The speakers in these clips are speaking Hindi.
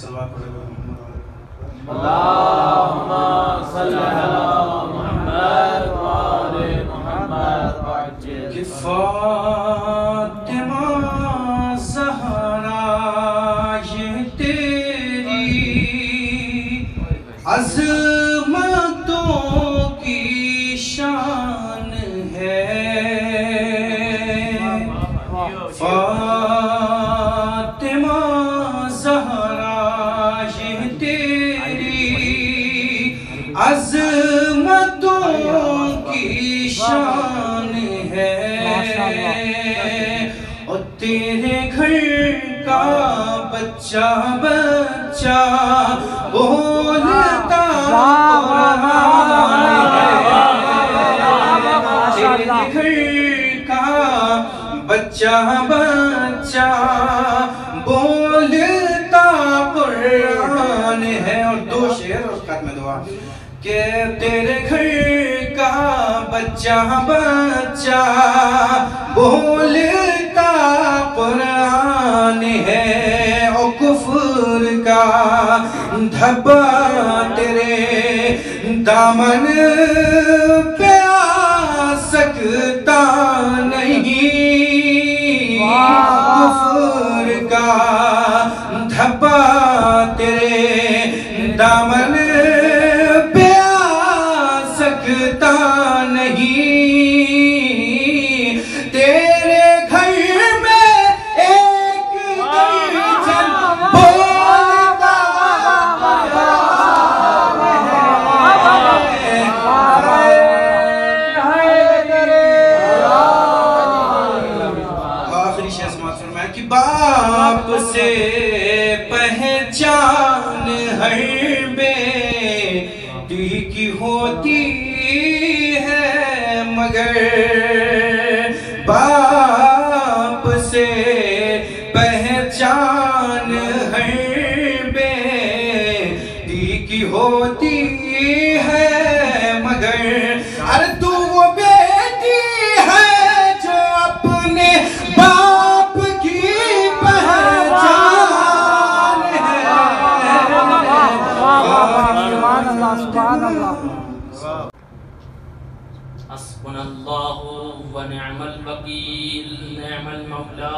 सल्लल्लाहु अलैहि अल्लाहुम्मा सल्ली अला मुहम्मद व आले मुहम्मद कि फातिमा ज़हरा ये तेरी अज़मतों की शान है। फातिमा ज़हरा ये तेरी अज़मतों की शान है। और तेरे घर का बच्चा बच्चा बोलता तेरे घर का बच्चा बच्चा बोलता कुरान है। और दो शेर उस खत में दुआ कि तेरे घर का बच्चा बच्चा बोलता कुरान है। और कुफ्र का धब्बा तेरे दामन पे आ सकता नहीं। कुफ्र का धब्बा तेरे दामन पे आ सकता नहीं। तेरे घर में एक दर्जन बोलता आखिरी शेर समाप्त फरमाया कि बाप से पहचान हर बेटी की होती है, मगर बाप से पहचान हर बेटी की होती है। मगर अरे तू वो बेटी है जो अपने बाप की पहचान है। हस्बुनल्लाहु व निअमल वकील, निअमल मौला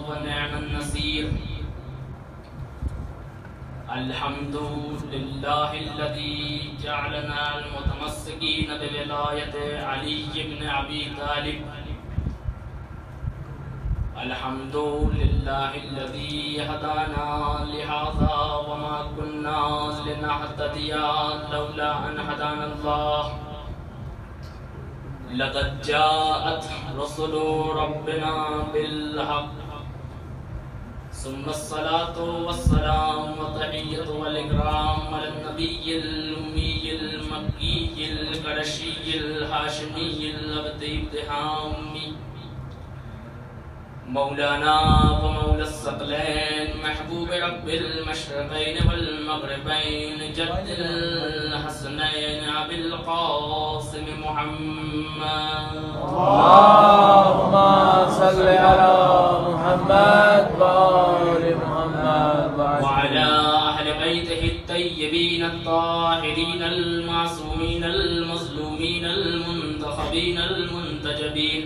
व निअमन नसीर। अल्हम्दुलिल्लाहिल्लज़ी जअलना अल-मुतमस्सिकीन बिविलायति अली इब्न अबी तालिब। अल्हम्दुलिल्लाहिल्लज़ी हदाना लिहाज़ा व मा कुन्ना लिनहतदिया लौला अन हदानल्लाह। लक़द जाअत रसूलु रब्बिना बिल हक़। सुम्मस्सलातु वस्सलाम व तहिय्यतु वल इकराम अलन नबिय्यिल उम्मिय्यिल मक्किय्यिल क़ुरैशिय्यिल हाशिमिय्यिल अब्दी इब्तिहामी मौलाना व मौलस सकलैन महबूब रब्बिल मशरिक़ैन वल मग़रिबैन जद्दिल हसनैन अबिल क़ासिम मुहम्मद। अल्लाहुम्मा सल्ली अला मुहम्मद व आले मुहम्मद व अला अहलि बैतिहि अत्तय्यबीन अत्ताहिरीन अल-मासूमीन अल-मज़लूमीन अल-मुंतख़बीन अल-मुंतजबीन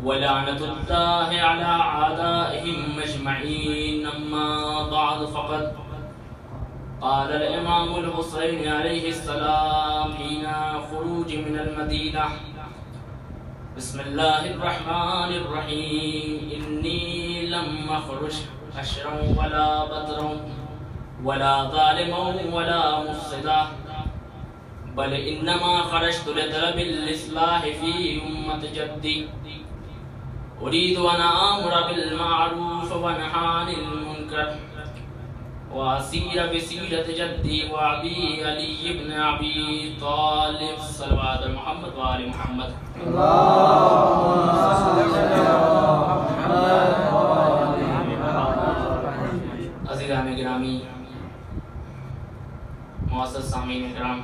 वलानतुल्लाहि अला आदाइहिम अजमईन। अम्मा बाद फ़क़द क़ाल अल-इमाम अल-हुसैन अलैहिस्सलाम हिना ख़ुरूज मिनल मदीना बिस्मिल्लाहिर्रहमानिर्रहीम। इन्नी लम अख़रुज अशरन वला बदरन वला ज़ालिमन वला मुफ़सिदा बल इन्नमा ख़रजतु लितलबिल इस्लाहि फ़ी उम्मति जद्दी। उरीदु अन आमुरा बिल मारूफ व अनहा अनिल मुनकर व असीर बिसीरत जद्दी व अबी अली इब्न अबी तालिब। सल्लल्लाहु अलैहि मुहम्मद व आले मुहम्मद। अज़ीज़ान गिरामी, मुअज़्ज़ज़ सामीन इकराम,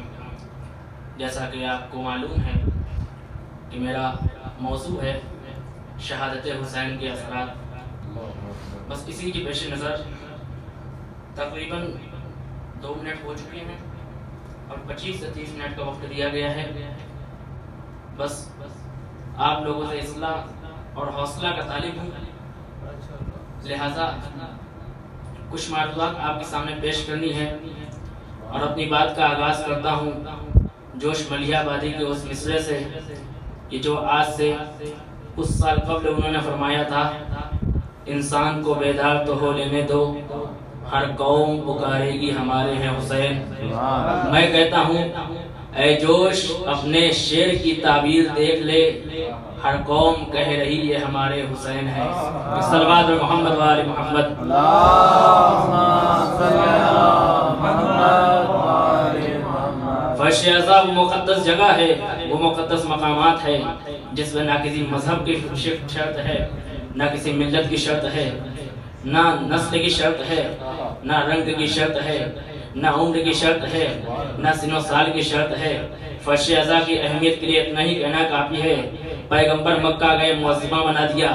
जैसा कि आपको मालूम है कि मेरा मौज़ू है शहादत हुसैन के असरात। बस इसी की पेश नज़र तकरीबन 2 मिनट हो चुके हैं और 25 से 30 मिनट का वक्त दिया गया है। बस आप लोगों से इस्लाह और हौसला का तालिब हूँ, लिहाजा कुछ मालूमात आपके सामने पेश करनी है और अपनी बात का आगाज़ करता हूँ जोश मलियाबादी के उस मिसरे से, ये जो आज से कुछ साल कबल उन्होंने फरमाया था, इंसान को बेदार तो हो लेने दो, हर कौम पुकारेगी हमारे हैं हुसैन। मैं कहता हूँ ऐ जोश अपने शेर की ताबीर देख ले, हर कौम कह रही ये हमारे हुसैन है। सल्लल्लाहु मोहम्मद वाले मोहम्मद। फर्श अज़ा वो मुक़द्दस जगह है, वो मुक़द्दस मकामात है जिसमें ना किसी मजहब की शर्त है, ना किसी मिल्लत की शर्त है, ना नस्ल की शर्त है, ना रंग की शर्त है, ना उम्र की शर्त है, ना सिनो साल की शर्त है। फर्श अज़ा की अहमियत के लिए इतना ही कहना काफ़ी है। पैगंबर मक्का गए मुअज़्ज़मा बना दिया,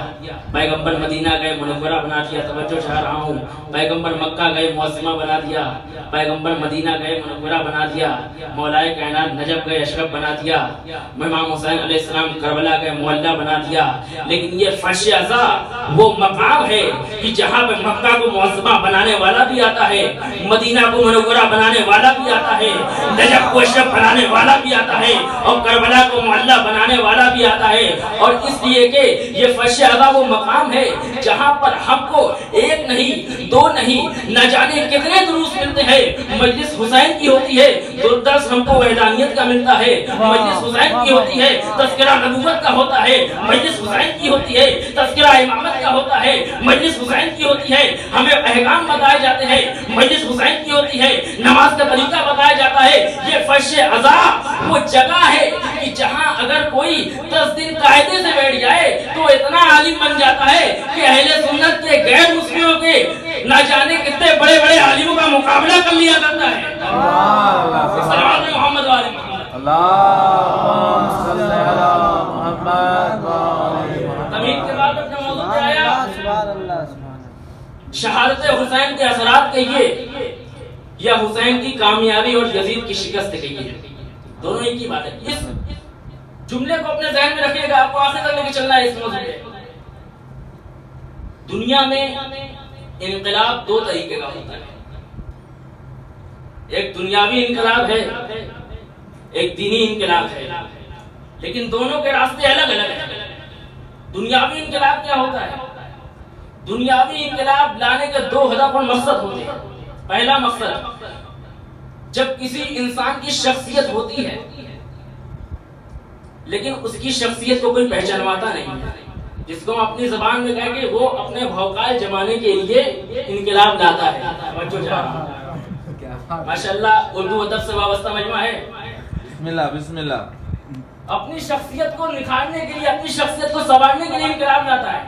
पैगंबर मदीना गए मुनव्वरा बना दिया। तवज्जो चाह रहा हूँ, पैगंबर मक्का गए मुअज़्ज़मा बना दिया, पैगंबर मदीना गए मुनव्वरा बना दिया, मौलाए कायनात नजब गए अशरफ बना दिया, इमाम हुसैन अलैहिस्सलाम करबला गए मुअल्ला बना दिया। लेकिन ये फर्श अज़ा वो मकाम है कि जहाँ पे मक्का को मुअज़्ज़मा बनाने वाला भी आता है, मदीना को मुनव्वरा बनाने वाला भी आता है, नजब को अशरफ बनाने वाला भी आता है और करबला को मुअल्ला बनाने वाला भी आता है। और इसलिए कि ये फर्श अज़ा वो मकाम है जहाँ पर हमको एक नहीं, दो नहीं, न जाने कितने दुरूस मिलते हैं। मजलिस हुसैन की होती है, दुर्दर्श हमको वहदानियत का मिलता है। मजलिस हुसैन की होती है, तज़किरा नबूवत का होता है। मजलिस हुसैन की होती है, तज़किरा इमामत का होता है। मजलिस हुसैन की होती है, हमें अहकाम बताए जाते हैं। मजलिस हुसैन की होती है, नमाज का तरीका बताया जाता है। ये फर्श अज़ा वो जगह है कि जहाँ अगर कोई 10 दिन कायदे से बैठ जाए तो इतना आलिम बन जाता है कि अहले सुन्नत के गैर मुस्लिमों के ना जाने कितने बड़े बड़े आलिमों का मुकाबला कर लिया करता है। मोहम्मद वाले तमीज़ के बाद अपने मौजूद पे आया शहादत हुसैन के असरात कहिए या हुसैन की कामयाबी और यजीद की शिकस्त कहिए, दोनों एक ही बात है। इस जुमले को अपने ज़हन में रखिएगा, आपको आखिर तक लेके चलना है इस मौजूद पे। दुनिया में इनकलाब 2 तरीके का होता है, एक दुनियावी इनकलाब है, एक दीनी इनकलाब है, लेकिन दोनों के रास्ते अलग अलग हैं। दुनियावी इनकलाब क्या होता है? दुनियावी इनकलाब लाने के 2 हदफ और मकसद होते हैं। पहला मकसद, जब किसी इंसान की शख्सियत होती है लेकिन उसकी शख्सियत को कोई पहचानवाता नहीं है, जिसको हम अपनी जबान में कह के वो अपने भौकाल जमाने के लिए इनकलाब लाता है। माशाल्लाह उर्दू अदब से वाबस्ता मजमा है। बिस्मिल्लाह बिस्मिल्लाह। अपनी शख्सियत को निखारने के लिए, अपनी शख्सियत को संवारने के लिए इनकलाब लाता है।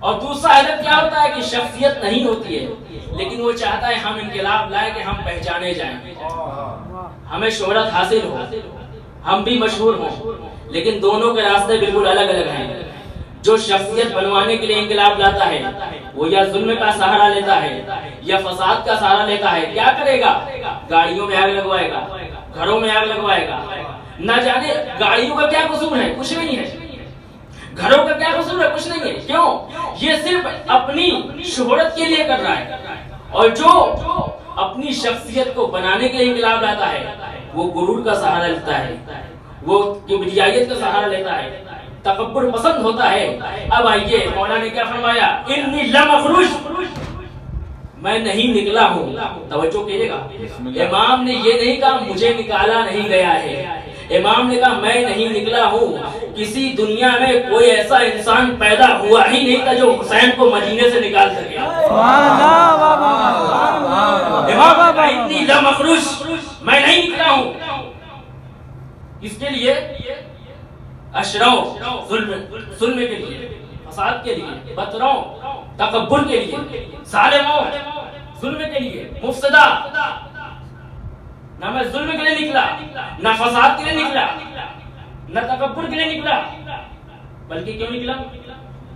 और दूसरा हदफ क्या होता है कि शख्सियत नहीं होती है लेकिन वो चाहता है हम इनकलाब लाए कि हम पहचाने जाएं, हमें शोहरत हासिल हो, हम भी मशहूर हों। लेकिन दोनों के रास्ते बिल्कुल अलग अलग हैं। जो शख्सियत बनवाने के लिए इनकलाब लाता है वो या जुल्म का सहारा लेता है या फसाद का सहारा लेता है। क्या करेगा? गाड़ियों में आग लगवाएगा, घरों में आग लगवाएगा। न जाने गाड़ियों का क्या कसूर है, कुछ नहीं है। घरों का क्या कसूर है, कुछ नहीं है। क्यों? ये सिर्फ अपनी शोहरत के लिए कर रहा है। और जो अपनी शख्सियत को बनाने के लिए इनकलाब लाता है वो गुरूर का सहारा लेता है, वो किब्रियायत का सहारा लेता है, तकब्बुर पसंद होता है। अब आइए, मौला ने क्या फरमाया? इन्नी लमखरुज, मैं नहीं निकला हूँ। तवज्जो कीजिएगा, इमाम ने ये नहीं कहा मुझे निकाला नहीं गया है। इमाम ने कहा मैं नहीं निकला हूँ। किसी दुनिया में कोई ऐसा इंसान पैदा हुआ ही नहीं था जो हुसैन को मदीने से निकाल सके। इन्नी लमखरुज, मैं नहीं निकला हूँ। किसके लिए? अशरौ, जुल्म के लिए, फसाद के लिए, बतरौ, तकब्बुर के लिए, जालिमों, जुल्म के लिए, मुफ्सदा। ना मैं जुल्म के लिए निकला, ना फसाद के लिए निकला, ना तकब्बुर के लिए निकला, बल्कि क्यों निकला?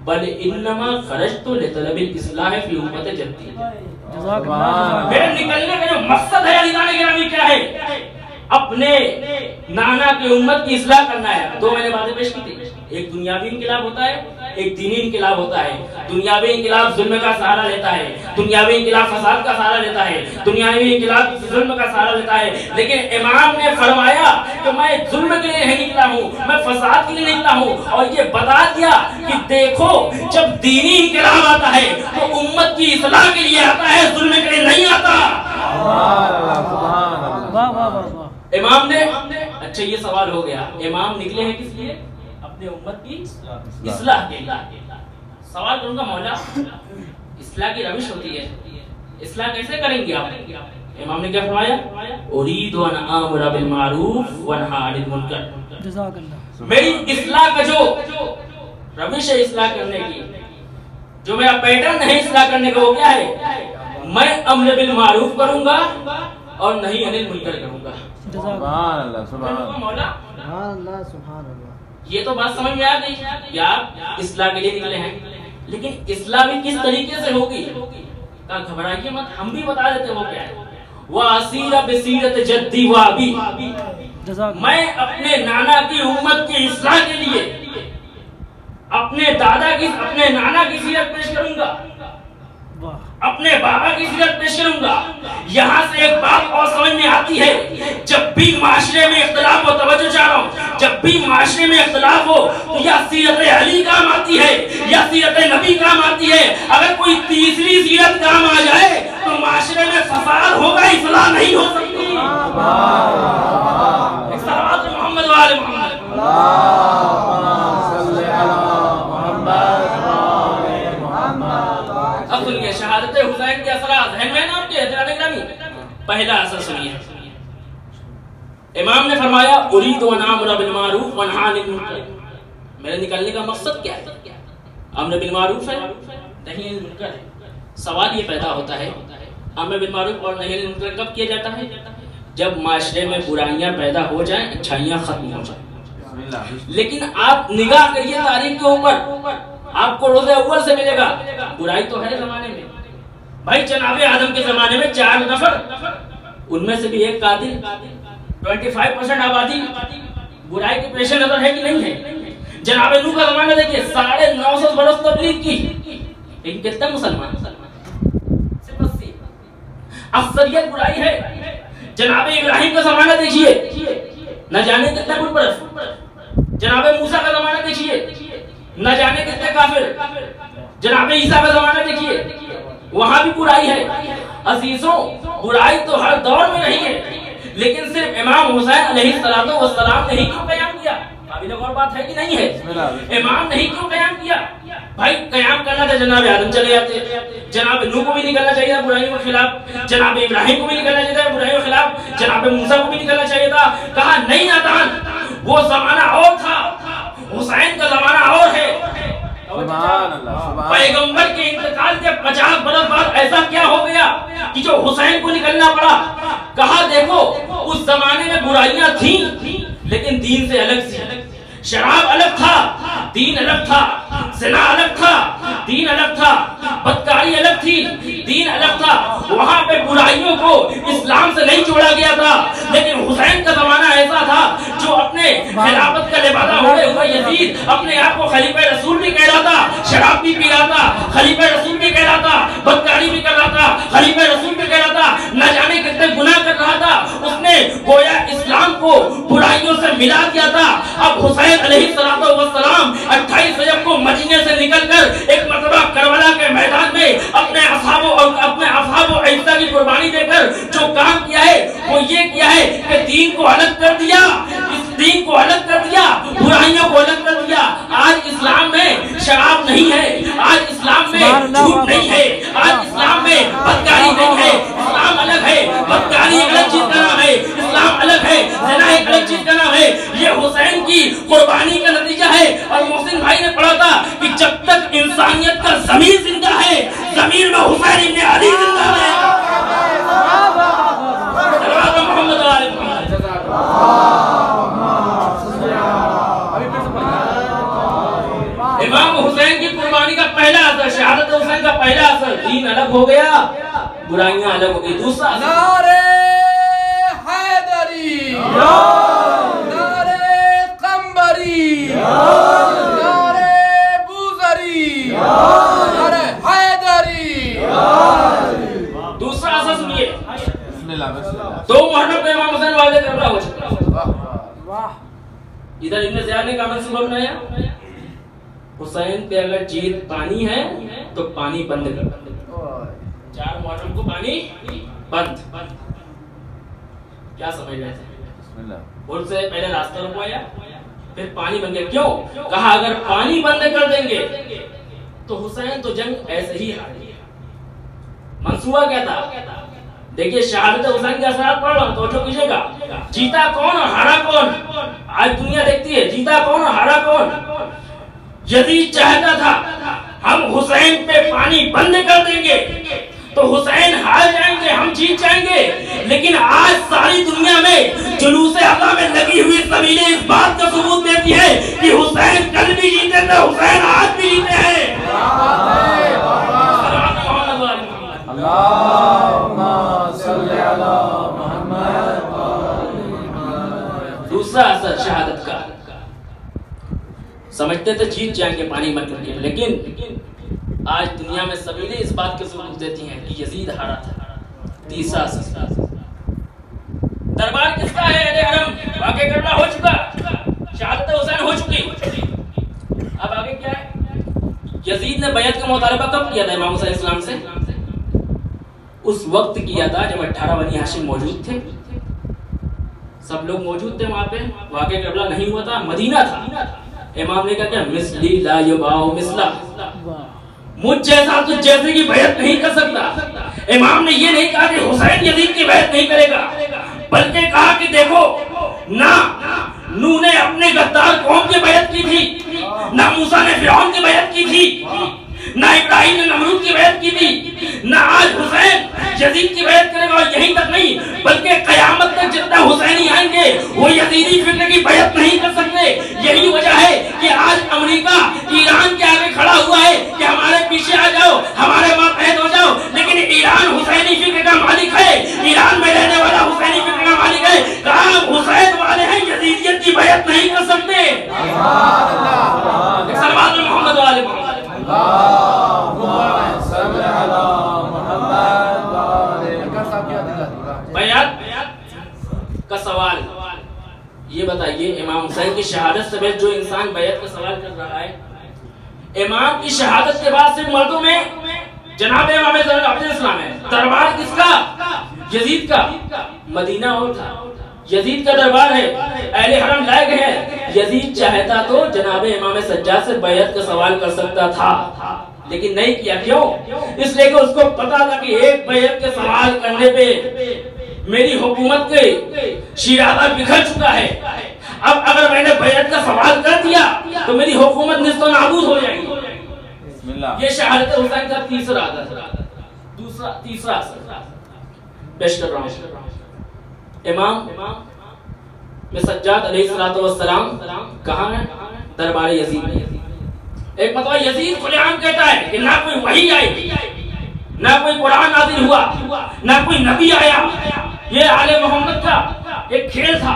बल इन्नमा खरजतु लितलबिल इस्लाह फी उम्मति जद्दी। मेरे निकलने का जो मकसद है अलीजान गिरामी क्या है? अपने नाना की उम्मत की इस्लाह करना है। दो मैंने बातें पेश की थी, एक दुनियावी इनकलाब होता है, एक दीनी इनकलाब होता है। दुनियावी इनकलाब जुल्म का सहारा लेता है, दुनियावी इनकलाब फसाद का सहारा लेता है, दुनियावी इनकलाब जुल्म का सहारा लेता है। लेकिन इमाम ने फरमाया कि मैं जुल्म के लिए नहीं निकला हूँ, मैं फसाद के लिए नहीं निकला हूँ, और ये बता दिया कि देखो जब दीनी इनकलाब आता है तो उम्मत की इस्लाह के लिए आता है, जुल्म के लिए नहीं आता। इमाम ने, अच्छा ये सवाल हो गया, इमाम निकले हैं किस लिए? अपने उम्मत की इस्लाह के लिए। सवाल करूंगा मौला, इस्लाह की रविश होती है, इस्लाह कैसे करेंगे आप? इमाम ने क्या फरमाया? उरीदु अन आमुरा बिल मारूफ व अनहा अनिल मुनकर। मेरी इस्लाह का जो रविश है इस्लाह करने की, जो मेरा पैटर्न है इस्लाह करने का, वो क्या है? मैं अम्र बिल मारूफ करूंगा और नहीं अनिल मुनकर करूंगा। सुभान अल्लाह, सुभान अल्लाह, सुभान अल्लाह। ये तो बात समझ में आ गई कि आप इस्लाह के लिए निकले हैं, लेकिन इस्लाह भी किस तरीके से होगी? का घबराइए मत, हम भी बता देते वो क्या है। वासीरा बसीरत जद्दी व अबी, मैं अपने नाना की उम्मत की इस्लाह के लिए अपने नाना की सीरत पेश करूंगा, अपने बाबा की सीरत पेश करूंगा। यहाँ से एक बात और समझ में आती है, जब भी माशरे में इख्तिलाफ हो, तवज्जो चाह रहा हूँ, जब भी माशरे में इख्तिलाफ हो तो या सीरत अली काम आती है या सीरत नबी काम आती है। अगर कोई तीसरी सीरत काम आ जाए तो माशरे में फसाद होगा, इस्लाह नहीं हो सकती। मोहम्मद वाले मोहम्मद, अब सुनिए शहादत हुसैन के असरात हैं में नाम के हजरत गिरामी। पहला असर सुनिए, इमाम ने फरमाया उरीदु अन आमुरा बिल मारूफ व अनहा अनिल मुनकर। मेरे निकलने का मकसद क्या है? अम्र बिल मारूफ है, नहीं अनिल मुनकर है। सवाल ये पैदा होता है, अम्र बिल मारूफ और नहीं अनिल मुनकर कब किया जाता है? जब माशरे में बुराइयां पैदा हो जाएं, अच्छाइयां खत्म हो जाएं। लेकिन आप निगाह करिए तारीख के ऊपर, आपको रोज़े अव्वल से मिलेगा बुराई तो है जमाने में। भाई जनाबे आदम के जमाने में 4 नफर, उनमें से भी एक कातिल, 25% आबादी बुराई के पेश नजर है कि नहीं है? जनाबे नूह का जमाना देखिए, 950 बरस तबलीग की, लेकिन कितने मुसलमान? सिर्फ 80। अक्सरियत बुराई है। जनाबे इब्राहिम का जमाना देखिए, न जाने कितने बुत परस्त। जनाबे मूसा का जमाना देखिए, न जाने कितने काफिर। जनाबे ईसा का जमाना देखिए, वहां भी बुराई है। अजीजों, बुराई तो हर दौर में रही है, लेकिन सिर्फ इमाम हुसैन अलैहिस्सलातो वस्सलाम ने ही क्यों कयाम किया? काबिल गौर बात है कि नहीं है? इमाम ने ही क्यों कयाम किया? भाई कयाम करना था जनाब आदम चले जाते, जनाब नूह को भी निकलना चाहिए था बुराइयों के खिलाफ, जनाब इब्राहिम को भी निकलना चाहिए था बुराइयों के खिलाफ, जनाब मूसा को भी निकलना चाहिए था। कहा नहीं नादान, वो जमाना और था, हुसैन का जमाना और है। पैगंबर के इंतकाल के 50 बरस बाद ऐसा क्या हो गया कि जो हुसैन को निकलना पड़ा? कहा देखो उस जमाने में बुराइयां थी, लेकिन दीन से अलग थी। शराब अलग था, दीन अलग था। ज़िना अलग था, दीन अलग था। बदकारी अलग थी, दीन अलग था। वहाँ पे बुराइयों को इस्लाम से नहीं जोड़ा गया था। लेकिन हुसैन का जमाना ऐसा था जो अपने खिलाफत का लिबादा हुए हुए यजीद अपने आप को खलीफा रसूल भी कह रहा था, शराब भी पी रहा था, खलीफा रसूल भी कह रहा था, बदकारी भी कर रहा था, खलीफा रसूल भी कह रहा था, न जाने कितने गुनाह कर रहा था। उसने गोया इस्लाम को बुराइयों से मिला दिया था। अब हुसैन अलैहिस्सलातो वस्सलाम 28 रजब को मदीने से निकलकर एक मरतबा करबला के मैदान में अपने असहाबो ऐसा की कुर्बानी देकर जो काम किया है वो ये किया है कि दीन को अलग कर दिया, इस दीन को अलग कर दिया, बुराइयों को अलग कर दिया। आज इस्लाम में शराब नहीं है, आज इस्लाम में झूठ नहीं है, आज इस्लाम में बदकारी नहीं है। इस्लाम अलग है, बदकारी एक अलग चीज का नाम है, इस्लाम अलग है, ज़िना एक अलग चीज का नाम है। ये हुसैन की कुर्बानी का नतीजा है। और मोहसिन भाई ने पढ़ा था कि जब तक इंसानियत का ज़मीर जिंदा है, ज़मीर में हुसैन इब्न अली जिंदा है। इमाम हुसैन की कुर्बानी पहला असर, दीन अलग हो गया, बुराइयां अलग हो गई। दूसरा नारे हैदरी, नारे कंबरी, नारे बूजरी, नारे हैदरी। दूसरा असर सुनिए, बिस्मिल्लाह बिस्मिल्लाह। 2 मुहर्रम को इमाम हुसैन वालिद करबला हो चुका। इधर इब्न ज़ियाद ने कामल सुबह बनाया, हुसैन पे अगर जीत पानी है तो पानी बंद कर, 4 मुहर्रम को पानी बंद। क्या समझ रहे थे? पुल से पहले रास्ता रुकवाया, फिर पानी बंद किया। क्यों? कहा अगर पानी बंद कर देंगे तो हुसैन तो जंग ऐसे ही हारेगा। मंसूबा क्या था? देखिए शहादत हुसैन के असरात पढ़ रहा हूं तो कीजिएगा, जीता कौन और हारा कौन? आज दुनिया देखती है जीता कौन और हारा कौन। यजीद चाहता था हम हुसैन पे पानी बंद कर देंगे तो हुसैन हार जाएंगे, हम जीत जाएंगे। लेकिन आज सारी दुनिया में जुलूस अज़ा में लगी हुई सबीलें इस बात का सबूत देती है कि हुसैन कल भी जीते थे, हुसैन आज भी जीते हैं। दूसरा असर शहादत का, समझते थे जीत जाएंगे पानी मत करके, लेकिन आज दुनिया में सबीलें इस बात के सबूत देती हैं कि यजीद हारा था। तीसरा असर, दरबार किसका है? अहले हरम, वाक़े करना हो चुका, शहादत हुसैन हो चुकी। अब आगे क्या है? यजीद ने बैत का मुतालबा कब किया था इमाम हुसैन इस्लाम से? उस वक्त किया था जब 18 बनी हाशिम मौजूद थे, सब लोग मौजूद थे वहां पे, वाक़े करबला नहीं हुआ था, मदीना था। इमाम ने कहा क्या मिसली ला युबाउ मिसला, मुझ जैसा तुझ जैसे की बैत नहीं कर सकता। इमाम ने ये नहीं कहा कि हुसैन यजीद की बैत नहीं करेगा, बल्कि कहा कि देखो ना नूह ने अपने गद्दार कौम की बैत की थी, ना मूसा ने फिरौन की बैत की थी, ना इब्राहिम ने नमरूद की बैत की थी, ना आज हुसैन यजीद की बैत करेगा। और यहीं तक नहीं बल्कि कयामत तक जितना हुसैनी आएंगे वो यजीदी फिक्र की बैत नहीं कर सकते। यही वजह है कि आज अमेरिका ईरान के आगे खड़ा हुआ है कि हमारे पीछे आ जाओ, हमारे मातहत हो जाओ, लेकिन ईरान हुसैनी फिक्र का मालिक है, ईरान में रहने वाला हुसैनी फिक्र का मालिक है। कहा हुसैन वाले हैं यजीदियत की बैत नहीं कर सकते। सलमान मोहम्मद वाले बैत का सवाल ये बताइए, इमाम हुसैन की शहादत से जो इंसान बैत का सवाल कर रहा है, इमाम की शहादत के बाद सिर्फ मर्दों में जनाब इमाम इस्लाम है। दरबार किसका? यजीद का। मदीना और था, यजीद का दरबार है, अहले हरम लाए गए हैं। यजीद चाहता तो जनाब इमाम सज्जाद से बैत का सवाल कर सकता था, लेकिन नहीं किया। क्यों? इसलिए कि उसको पता था कि एक बैत के सवाल करने पे मेरी हुकूमत के शिराजा बिखर चुका है। अब अगर मैंने बैत का सवाल कर दिया तो मेरी हुकूमत निस्तो नाबूद हो जाएगी। ये शहादत हुसैन का तीसरा असर पेश कर रहा हूं। इमाम में सज्जाद अलैहिस्सलाम कहां है? दरबार यजीद में। एक मतलब यजीद खुलेआम कहता है कि ना कोई वही आई, ना कोई कुरान नाज़िल हुआ, ना कोई नबी आया, ये आले मोहम्मद का एक खेल था।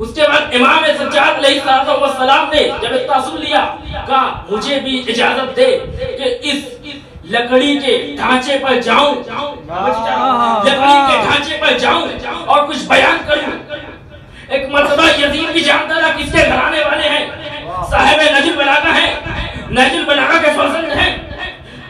उसके बाद इमाम सज्जाद अलैहिस्सलाम ने जब इतना सुन लिया, कहा मुझे भी इजाजत दे कि इस लकड़ी के ढांचे पर जाऊं, लकड़ी के ढांचे पर जाऊं और कुछ बयान करूं। एक मर्तबा यजीद भी जानता था किसके घराने वाले हैं, साहिब नजुल बलागा है, नजुल बलागा के फर्जंद हैं,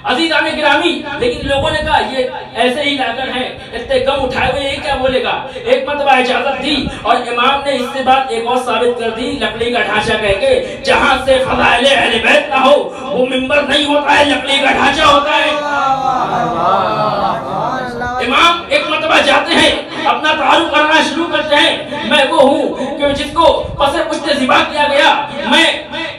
अजीज़ान गिरामी। लेकिन लोगों ने कहा ये ऐसे ही लाकर हैं, इतने कम उठाए हुए, ये क्या बोलेगा। एक मर्तबा इजाजत दी और इमाम ने इससे बात एक और साबित कर दी, लकड़ी का ढांचा कह के, जहां से फज़ाइले अहले बैत ना हो वो मिंबर नहीं होता है, लकड़ी का ढांचा होता है। इमाम एक मर्तबा जाते हैं, अपना तारुफ करना शुरू करते हैं, मैं वो हूँ कि जिसको पसे पुश्ते ज़िबा किया गया,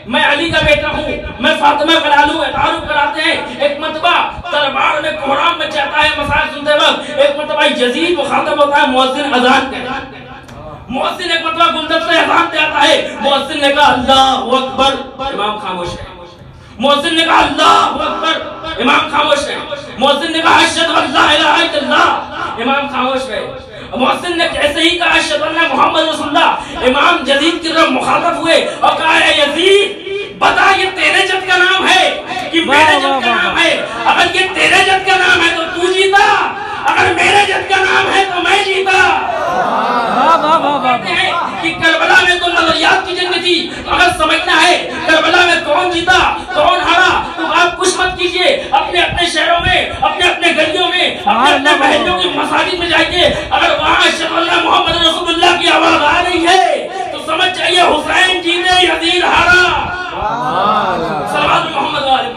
मैं अली का बेटा हूँ, मैं फातिमा का लालू है, तारुफ कराते हैं। एक मर्तबा दरबार में कोहराम मच जाता है मसाइल सुनते वक्त। एक मर्तबा यजीद मुखातब होता है मुअज्जिन अज़ान के, मुअज्जिन एक मर्तबा गुलदस्ते अज़ान पे आता है, मुअज्जिन ने कहा अल्लाहु अकबर, इमाम खामोश है। मुअज्जिन ने कहा अल्लाहु अकबर, इमाम खामोश रहे। मुअज्जिन ने कहा अशहदु अल्ला इलाहा इल्लल्लाह, इमाम खामोश रहे। मुअज्जिन ने जैसे ही कहा अशहदु अन्ना मुहम्मद रसूलुल्लाह, इमाम यजीद की तरफ मुखातब हुए और कहा यजीद बता ये तेरे जद का नाम है कि मेरे जद का नाम है? अगर ये तेरे जद का नाम है तो तू जीता, अगर मेरे जद का नाम है तो मैं जीता। कहते हैं कि करबला में तो नजरियात की जंग थी, अगर समझना है करबला में कौन जीता कौन हारा तो आप कुछ मत कीजिए, अपने अपने शहरों में, अपने अपने गलियों में, अपने अपने महल्लों की मसाजिद में जाइए, अगर वहाँ अशहदु अन्ना मुहम्मद रसूलुल्लाह की आवाज आ रही है तो समझ जाइए हुसैन जीते यजीद हारा। सल्लल्लाहु मोहम्मद वाले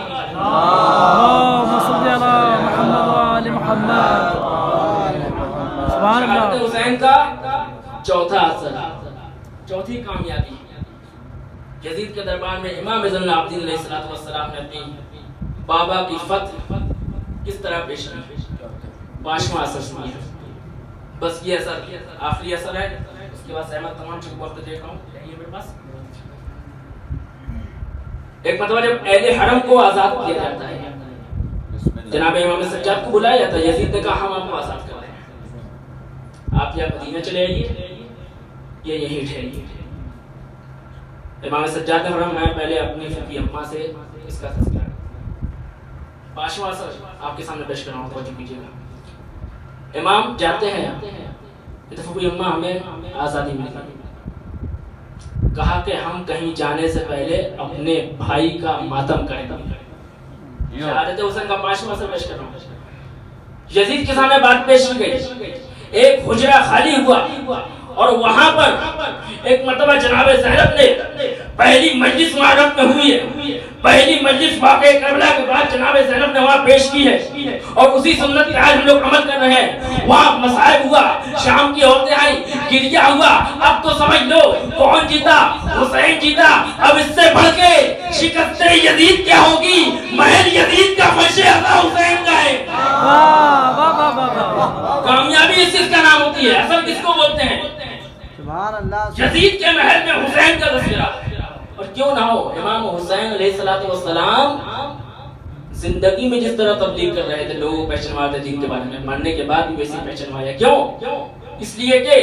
हुसैन का चौथा असर, चौथी कामयाबी, यजीद के दरबार में इमाम ज़ैनुल आबिदीन अलैहिस्सलातु वस्सलाम ने अपनी बाबा की फतह किस तरह पेश की? 5वां असर सुनिए। बस ये असर आखिरी असर है, उसके बाद सहमत तमाम चीज़ वक्त देख रहा हूँ मेरे पास। एक मतलब जब अहले हरम को आजाद किया जाता है, जनाब इमाम सज्जाद को बुलाया जाता है, यजीद ने कहा हम आपको आजाद कर रहे हैं, आप या मदीना चले आइए या यहीं ठहरिए। इमाम सज्जाद ने फरमाया मैं पहले अपनी फूफी अम्मा से इसका तज़किरा। 5वां असर आपके सामने पेश कर रहा हूं, तवज्जो कीजिएगा। इमाम जाते हैं तो फूफी अम्मा हमें आज़ादी मिल गई, कहा कि हम कहीं जाने से पहले अपने भाई का मातम करेंगे। शहादत हुसैन का 5वां असर पेश कर रहा हूं। यजीद के सामने बात पेश की गई, एक हुजरा खाली हुआ और वहां पर एक मतलब जनाब ज़ैनब ने पहली मजलिस मुबारक में हुई है, पहली मजलिस वाक़े करबला के बाद जनाब ज़ैनब ने वहां पेश की है और उसी सुन्नत पे आज हम लोग अमल कर रहे हैं। वहां मसाइब हुआ, शाम की औरतें आई, गिरिया हुआ। अब तो समझ लो कौन जीता? हुसैन जीता। अब इससे बढ़ के शिकस्त यजीद क्या होगी? महल यजीद का फर्शे अज़ा हुसैन का है। कामयाबी इस चीज का नाम होती है। असल किसको बोलते हैं? यजीद के महल में हुसैन का तस्वीर। और क्यों ना हो, इमाम हुसैन अलैहिस्सलातु वस्सलाम जिंदगी में जिस तरह तब्लीग कर रहे थे, लोग पहचानवाते दीन के बारे में, मरने के बाद भी वैसे पहचानवाया। क्यों? इसलिए कि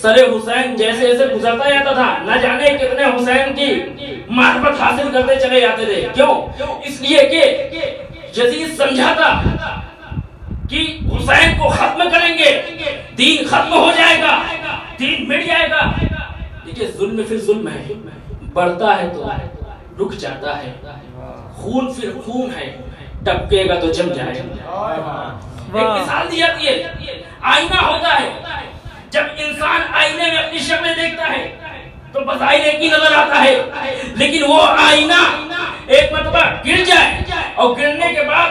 सरे हुसैन जैसे जैसे गुजरता जाता था, न जाने कितने हुसैन की मार्फत हासिल करते चले जाते थे। क्यों? इसलिए कि यजीद समझा था कि हुसैन को खत्म करेंगे, दीन खत्म हो जाएगा, दीन मिट जाएगा। देखिए जुल्म फिर जुल्म है, बढ़ता है तो रुक जाता है, खून फिर खून है, टपकेगा तो जम जाएगा। एक मिसाल दी जाती है, आईना होता है, जब इंसान आईने में अपनी शक्ल देखता है तो बज़ाहिर एक ही नजर आता है, लेकिन वो आईना एक मरतबा गिर जाए और गिरने के बाद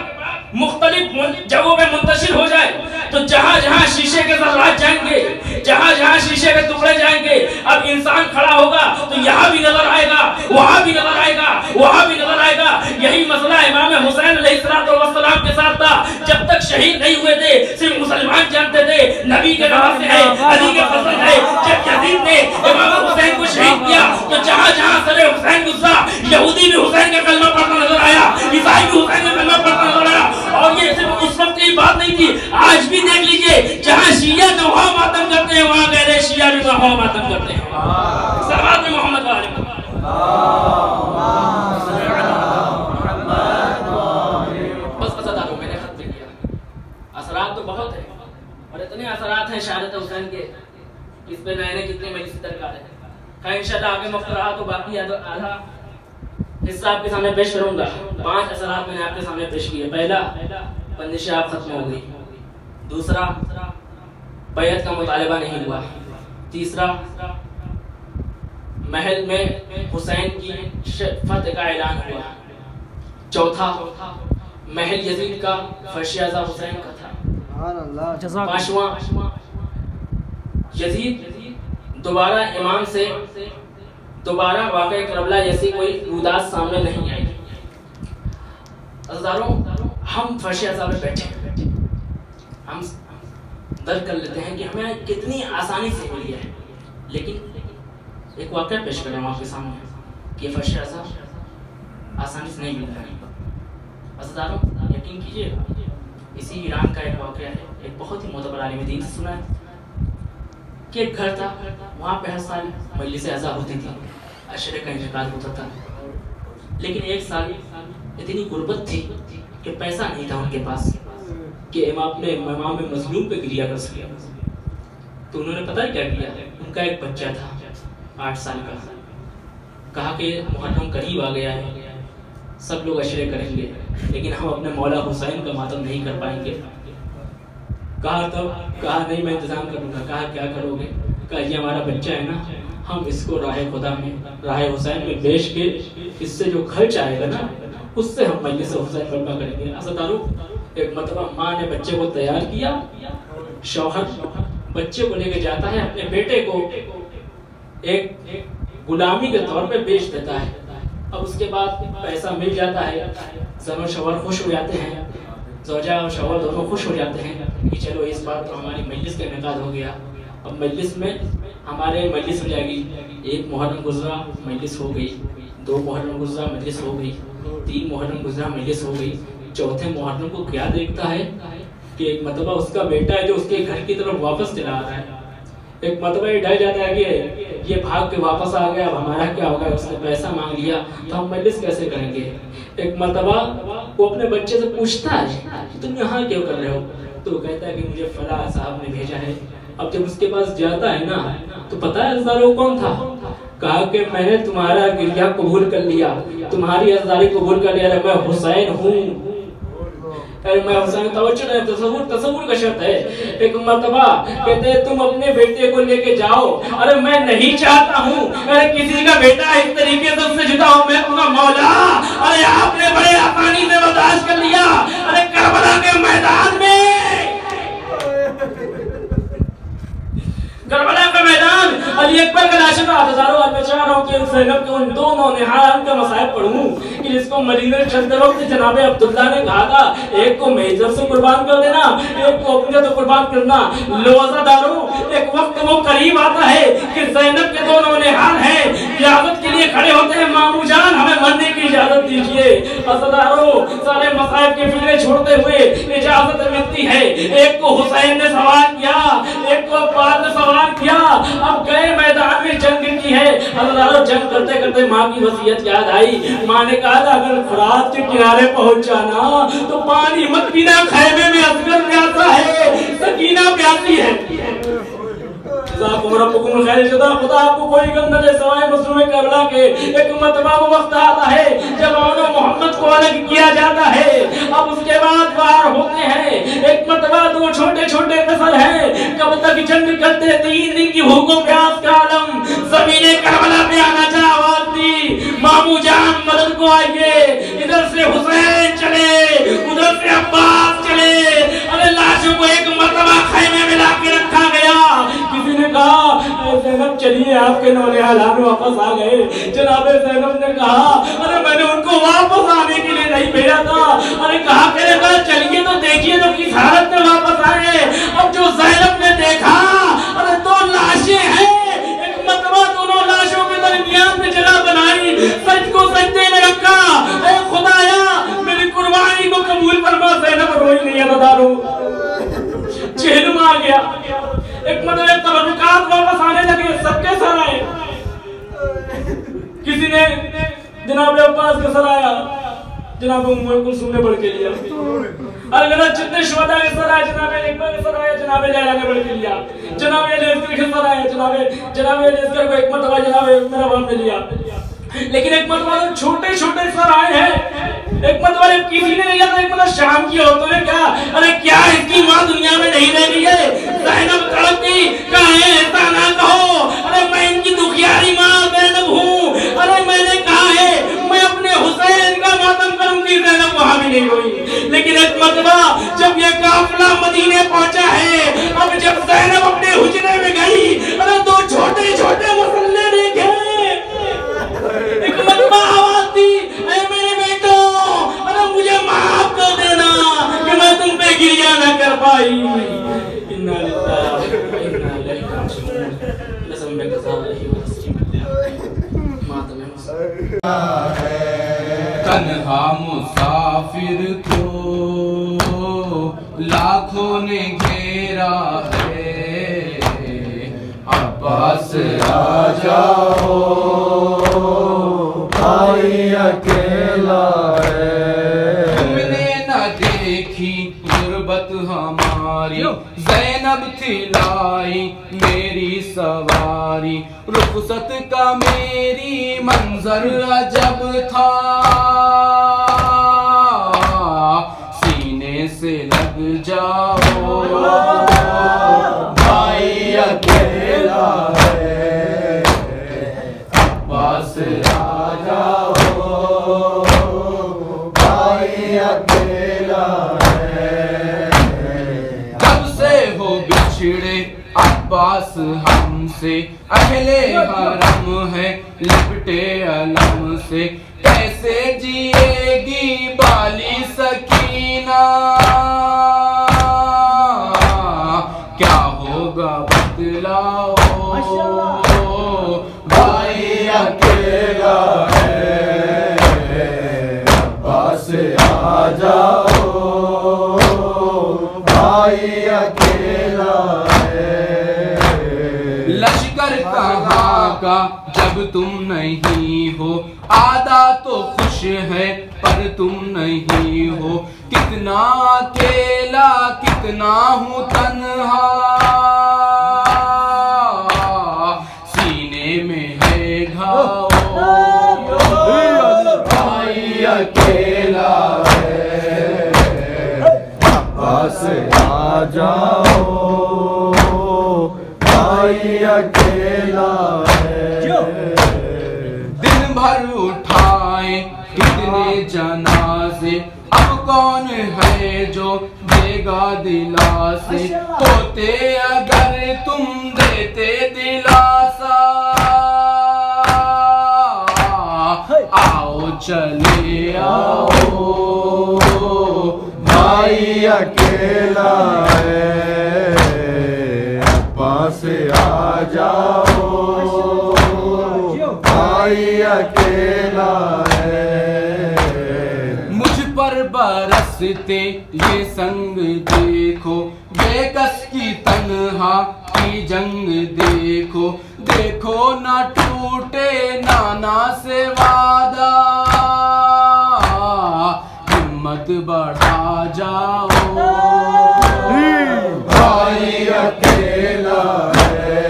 मुख्तलिफ जगहों पे मुंतशिर हो जाए तो जहां जहां शीशे के ज़र्रात जाएंगे, जहां जहां शीशे के टुकड़े जाएंगे, अब इंसान खड़ा होगा तो यहाँ भी नजर आएगा, वहां भी नजर आएगा, वहां भी नजर आएगा। यही मसला इमाम हुसैन अलैहिस्सलातु वस्सलाम के साथ था। जब तक शहीद नहीं हुए थे सिर्फ मुसलमान जानते थे नबी के नवासे है, अली के पसंद है। जब यजीद ने इमाम हुसैन को शहीद किया तो जहां जहां सरे हुसैन गुस्सा, यहूदी भी हुसैन का कलमा पढ़ता नजर आया, ईसाई भी हुसैन का कलमा पढ़ता नजर आया। और ये सिर्फ उस वक्त की बात नहीं थी, आज भी देख लीजिए, जहां शिया नौहा मातम करते हैं वहां गैर शिया भी नौहा मातम करते हैं। सल्लल्लाहु अलैहि मोहम्मद बस बता दो, मैंने खत्म किया। असरात तो बहुत है और इतने असरात हैं शहादत हुसैन के, इस पे नए नए कितने मजलिस दरकार है। इंशाल्लाह आगे वक्त रहा तो बाकी आधा हिस्सा आपके सामने पेश करूंगा। 5 असरात मैंने आपके सामने पेश किए। पहला, बंदिशें आप खत्म हो गई। दूसरा, बैत का मुतालिबा नहीं हुआ। तीसरा, महल में हुसैन की फतह का ऐलान हुआ। चौथा, महल यजीद का फर्श-ए-अज़ा हुसैन का था। 5वां, यजीद दोबारा इमाम से दोबारा वाक़या करबला जैसी कोई रुदात सामने नहीं आई। अज़ारों, हम फर्श-ए-अज़ा में बैठे, हम दर्द कर लेते हैं कि हमें कितनी आसानी से मिली है, लेकिन एक वाक़या पेश कर रहा हूँ आपके सामने कि फर्श-ए-अज़ा आसानी से नहीं मिलता है। अज़ीज़ानो, यकीन कीजिएगा, इसी ईरान का एक वाक़या है, एक बहुत ही मोतबर आलिम दीन से सुना है कि एक घर था, वहाँ पे हर साल मजलिस अज़ा होती थी, अशरे का इंतकाल होता था। लेकिन एक साल इतनी गुर्बत थी कि पैसा नहीं था उनके पास कि इमाम मज़लूम पे गिरिया कर सके। तो उन्होंने पता है क्या किया? उनका एक बच्चा था 8 साल का, कहा कि मुहर्रम करीब आ गया है, सब लोग अशरे करेंगे लेकिन हम अपने मौला हुसैन का मातम नहीं कर पाएंगे। कहा नहीं, मैं इंतजाम करूँगा। कहा क्या करोगे? कहा ये हमारा बच्चा है ना, हम इसको राह खुदा में, राह हुसैन में बेच के इससे जो खर्च आएगा ना, उससे हम मजलिस हुसैन बर्पा करेंगे। अज़ीज़ानो, एक मरतबा माँ ने बच्चे को तैयार किया, शौहर बच्चे को लेके जाता है, अपने बेटे को एक गुलामी के तौर पे बेच देता है। अब उसके बाद पैसा मिल जाता है, ज़ौज शौहर खुश हो जाते हैं, ज़ौजा और शौहर दोनों खुश हो जाते हैं कि चलो इस बार तो हमारी मजलिस का इनेकाद हो गया। अब मजलिस में हमारे मजलिस हो जाएगी, 1 मुहर्रम गुजरा मजलिस हो गई, 2 मुहर्रम गुजरा मजलिस हो गई, 3 मुहर्रम गुजरा मजलिस हो गई। चौथे मुहर्रम को क्या देखता है कि एक मरतबा उसका बेटा है जो उसके घर की तरफ वापस चला आ रहा है। एक मरतबा ये डर जाता है कि ये भाग के वापस आ गया, अब हमारा क्या होगा, उसने पैसा मांग लिया तो हम मजलिस कैसे करेंगे। एक मरतबा वो अपने बच्चे से पूछता है कि तुम यहाँ क्यों कर रहे हो? तो वो कहता है कि मुझे फला साहब ने भेजा है। अब जब उसके पास जाता है ना, तो पता है अज़दारो कौन था? कहा कि मैंने तुम्हारा गिरिया कबूल कर लिया, तुम्हारी अज़दारी कबूल कर लिया, मैं हुसैन हूँ। अरे मैं हुसैन, तसव्वुर का शर्त है। एक मरतबा कहते तुम अपने बेटे को लेके जाओ। अरे मैं नहीं चाहता हूँ अरे किसी का बेटा इस तरीके से उससे जुदा हो, मैं अपना मौला। अरे आपने बड़े आसानी से बर्दाश्त कर लिया। अरे करबला के मैदान में, करबला का मैदान, अली अकबर का लाश था। हजारों मैं चाह रहा हूँ कि ज़ैनब के उन दोनों निहाल का मसाइब पढ़ूं कि जिसको मदीना चलते वक्त जनाब अब्दुल्ला ने कहा था, एक को मेजर से कुर्बान कर देना, एक को अपने तो कुर्बान करना। लोज़ादारों, एक वक्त वो करीब आता है कि ज़ैनब के दोनों निहाल हैं, इजाजत के लिए खड़े होते हैं, मामू जान हमें मरने की इजाजत दीजिए। हजारों सारे मसाइब के फिक्रे छोड़ते हुए इजाजत मिलती है। एक को हुसैन ने सवाल किया, एक को अब्बास ने सवाल किया। अब गए मैदान में जंग की है। हजारों जंग करते करते माँ की वसीयत याद आई। माँ ने कहा अगर फरात के किनारे पहुंच जाना तो पानी मत पीना, खैमे में असगर प्यासा है, सकीना प्यासी है। खुदा आपको कोई गम न दे सवाए मसलूम करबला के। एक मरतबा वो वक्त आता है जब मोहम्मद को अलग किया जाता है। अब उसके बाद वार होते हैं। एक मरतबा 2 छोटे छोटे कसर हैं, कब तक जंग करते 3 दिन की भूखों प्यास का आलम। ज़मीने करबला पे आना चाह आवाज दी, मामू जान मदद को आइए। इधर से हुसैन चले, उधर से अब्बास चले। अरे लाशों को एक मरतबा खैमे में लाके रखा गया। किसी ने कहा ज़ैनब चलिए, आपके नौनिहाल वापस आ गए। जनाब ज़ैनब ने कहा अरे मैंने उनको वापस आने के लिए नहीं भेजा था। अरे कहा चलिए तो देखिए तो किस हालत में वापस आए। अब जो ज़ैनब ने देखा, अरे 2 लाशें हैं। एक मरतबा दोनों लाशों के दरमियान में जगह बनाई, सच को सजदे में रखा। ऐ खुदाया मेरी कुर्बानी को कबूल फरमा। ज़ैनब रोई नहीं है, बता दो चेहलुम आ गया। एक मतलब तबरुकात वापस आने लगे, सबके सर आए। किसी ने जनाब अब्बास का सर आया, जनाब उम्मे कुलसूम ने बढ़ के लिया। अलग जितने शुहदा के सर आए, जनाब अकबर के सर आए, जनाब लैला ने बढ़ के लिया। जनाब लेस्कर के सर आए, जनाब लेस्कर को एक मरतबा जनाब मेरा बाप ने लिया। लेकिन एक मरतबा छोटे छोटे सर आए हैं। एक मरतबा किसी ने लिया था, एक मतलब शाम की औरतों ने कहा अरे क्या इसकी माँ दुनिया में नहीं रह गई है? ज़ैनब तड़पती, कहे ऐसा ना कहो। अरे मैं इनकी दुखियारी माँ ज़ैनब हूँ। अरे मैंने कहा है मैं अपने हुसैन का मातम करूंगी। ज़ैनब वहाँ भी नहीं रोई। लेकिन एक मरतबा जब ये काफिला मदीने पहुंचा है, अब जब ज़ैनब अपने हुजरे में गई, अरे 2 छोटे छोटे मसल्ले देखे। एक मरतबा आवाज दी, ऐ मेरे बेटो, अरे मुझे माफ कर देना कि मैं तुम पे गिरिया न कर पाई। इन्ना लिल्लाहि व इन्ना इलैहि राजिऊन। कसम में कसा ही मातम है। लाखों ने घेरा है, अब्बास आ जाओ भाई अकेला है। तुमने न देखी गुर्बत हमारी, ज़ैनब थी लाई मेरी सवारी, रुखसत का मेरी मंजर अजब था, सीने से लग जाओ भाई अकेला है, अब्बास आ जाओ भाई अकेला है। जब से हो बिछड़े अब्बास हमसे, अहले हरम है लिपटे अलम से, कैसे जिएगी बाली सकीना, क्या होगा बतलाओ भाई अकेला है, अब्बास आ जाओ भाई अकेला है। लश्कर कहाँ का जब तुम नहीं हो, आधा तो खुश है पर तुम नहीं हो, कितना अकेला कितना हूँ तन्हा, सीने में है घाव भाई अकेला है, अब्बास आ जाओ भाई अकेला है। दिन भर उठाए कितने जनाजे, अब कौन है जो देगा दिलासे, होते अगर तुम देते दिलासा, आओ चले आओ भाई अकेला है, अब्बास आ जाओ भाई अकेला है। मुझ पर बरसते ये संग देखो, बेकस की तन्हा की जंग देखो, देखो ना टूटे नाना से वादा, हिम्मत बढ़ा जाओ भाई अकेला है,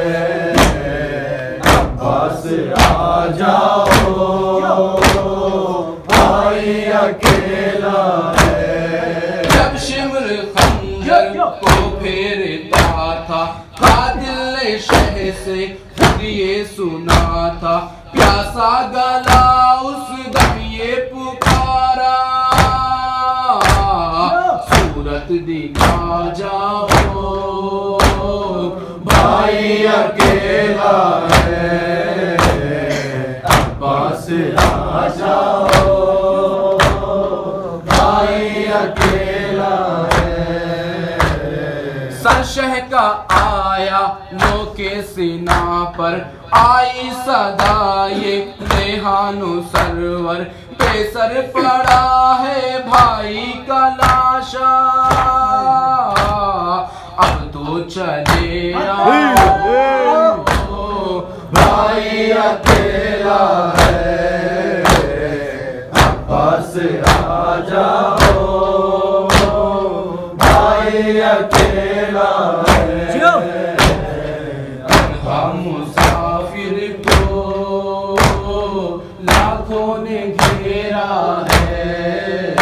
अब्बास आ जाओ भाई अकेला है। जब शिमर खंजर को फेरता था, कादिल शह से खुद ये सुना था, प्यासा गला उस दम ये पुकारा, सूरत दिखा जाओ भाई अकेला है, अब्बास आ जाओ भाई अकेला है। सरशह का आया नो के सीना पर, आई सदा ये रेहानो सरवर, बेसर पड़ा है भाई का लाशा, अब तो चले आओ भाई अकेला है, अब्बास आ जाओ भाई अकेला है। हम मुसाफिर को लाखों ने घेरा है,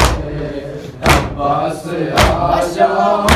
अब्बास आ जाओ